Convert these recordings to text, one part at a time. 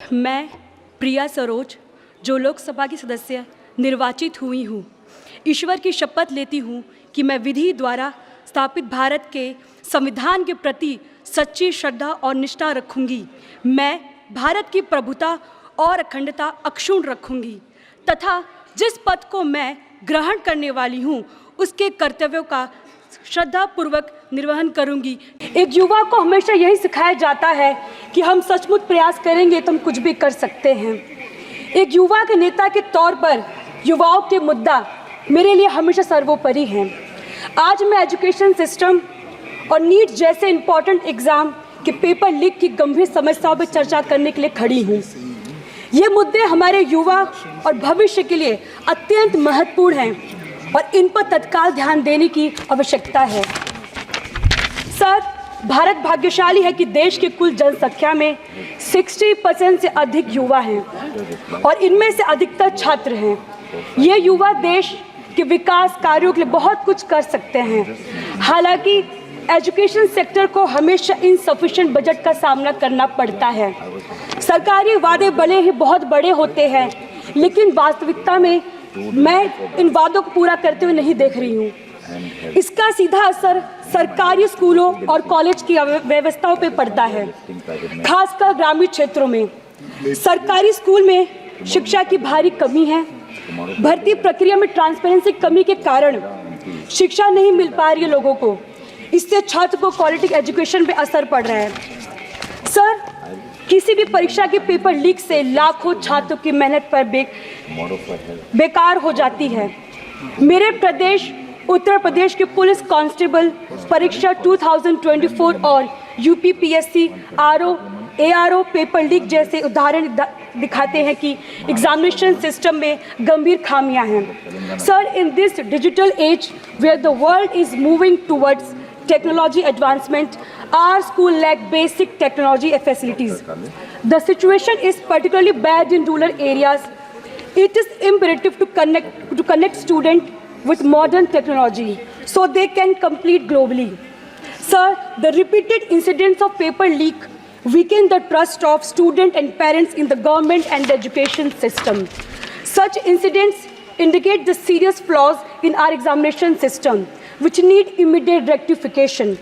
मैं प्रिया सरोज, जो लोकसभा की सदस्य निर्वाचित हुई हूँ, ईश्वर की शपथ लेती हूँ कि मैं विधि द्वारा स्थापित भारत के संविधान के प्रति सच्ची श्रद्धा और निष्ठा रखूँगी। मैं भारत की प्रभुता और अखंडता अक्षुण्ण रखूँगी तथा जिस पद को मैं ग्रहण करने वाली हूँ उसके कर्तव्यों का श्रद्धापूर्वक निर्वहन करूंगी। एक युवा को हमेशा यही सिखाया जाता है कि हम सचमुच प्रयास करेंगे तो हम कुछ भी कर सकते हैं। एक युवा के नेता के तौर पर युवाओं के मुद्दा मेरे लिए हमेशा सर्वोपरि हैं। आज मैं एजुकेशन सिस्टम और नीट जैसे इम्पोर्टेंट एग्ज़ाम के पेपर लीक की गंभीर समस्याओं पर चर्चा करने के लिए खड़ी हूँ। ये मुद्दे हमारे युवा और भविष्य के लिए अत्यंत महत्वपूर्ण हैं और इन पर तत्काल ध्यान देने की आवश्यकता है। सर, भारत भाग्यशाली है कि देश की कुल जनसंख्या में 60% से अधिक युवा हैं और इनमें से अधिकतर छात्र हैं। ये युवा देश के विकास कार्यों के लिए बहुत कुछ कर सकते हैं। हालांकि एजुकेशन सेक्टर को हमेशा इनसफिशिएंट बजट का सामना करना पड़ता है। सरकारी वादे भले ही बहुत बड़े होते हैं, लेकिन वास्तविकता में मैं इन वादों को पूरा करते हुए नहीं देख रही हूँ। इसका सीधा असर सरकारी स्कूलों और कॉलेज की व्यवस्थाओं पर पड़ता है, खासकर ग्रामीण क्षेत्रों में। सरकारी स्कूल में शिक्षा की भारी कमी है। भर्ती प्रक्रिया में ट्रांसपेरेंसी कमी के कारण शिक्षा नहीं मिल पा रही है लोगों को। इससे छात्र को क्वालिटी एजुकेशन पे असर पड़ रहा है। सर, किसी भी परीक्षा के पेपर लीक से लाखों छात्रों की मेहनत पर बेकार हो जाती है। मेरे प्रदेश उत्तर प्रदेश के पुलिस कांस्टेबल परीक्षा 2024 और यूपीपीएससी ARO पेपर लीक जैसे उदाहरण दिखाते हैं कि एग्जामिनेशन सिस्टम में गंभीर खामियां हैं। Sir, in this digital age where the world is moving towards technology advancement, our school lack basic technology facilities. The situation is particularly bad in rural areas. It is imperative to connect students with modern technology so they can complete globally. Sir, the repeated incidents of paper leak weaken the trust of students and parents in the government and the education system. Such incidents indicate the serious flaws in our examination system, which need immediate rectification.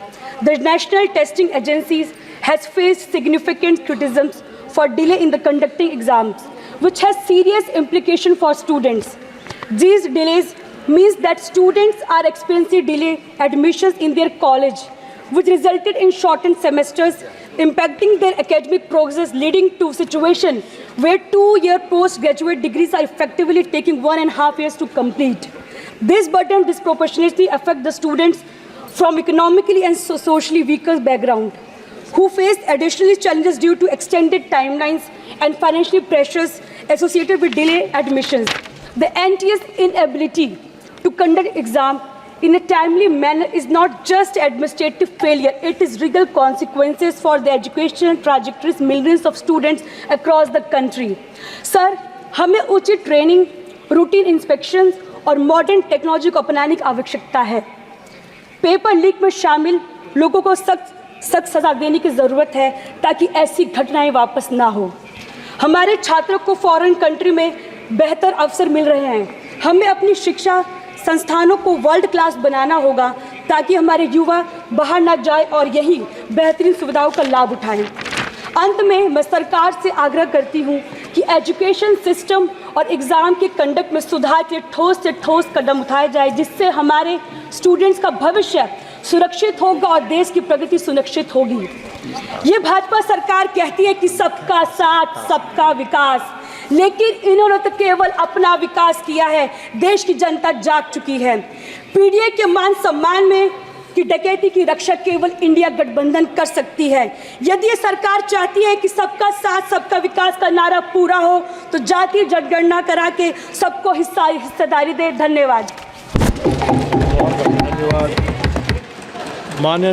The National Testing Agency has faced significant criticisms for delay in the conducting exams, which has serious implications for students. These delays means that students are experiencing delayed admissions in their college, which resulted in shortened semesters, impacting their academic progress, leading to a situation where 2-year postgraduate degrees are effectively taking 1.5 years to complete. This burden disproportionately affects the students from economically and socially weaker background, who face additional challenges due to extended timelines and financial pressures associated with delayed admissions. The NTA's inability to conduct exam in a timely manner is not just administrative failure, it is real consequences for the educational trajectories millions of students across the country. Sir, हमें उचित training, routine inspections और modern technology को अपनाने की आवश्यकता है। Paper leak में शामिल लोगों को सख्त सजा देने की ज़रूरत है ताकि ऐसी घटनाएं वापस ना हो। हमारे छात्रों को फॉरेन कंट्री में बेहतर अवसर मिल रहे हैं। हमें अपनी शिक्षा संस्थानों को वर्ल्ड क्लास बनाना होगा ताकि हमारे युवा बाहर ना जाए और यही बेहतरीन सुविधाओं का लाभ उठाएं। अंत में मैं सरकार से आग्रह करती हूँ कि एजुकेशन सिस्टम और एग्ज़ाम के कंडक्ट में सुधार के ठोस से ठोस कदम उठाए जाए, जिससे हमारे स्टूडेंट्स का भविष्य सुरक्षित होगा और देश की प्रगति सुनिश्चित होगी। ये भाजपा सरकार कहती है कि सबका साथ सबका विकास, लेकिन इन्होंने तो केवल अपना विकास किया है। देश की जनता जाग चुकी है। पीडीए के मान सम्मान में कि डकैती की रक्षा केवल इंडिया गठबंधन कर सकती है। यदि ये सरकार चाहती है कि सबका साथ सबका विकास का नारा पूरा हो तो जातीय जनगणना करा के सबको हिस्सेदारी दे। धन्यवाद। माननीय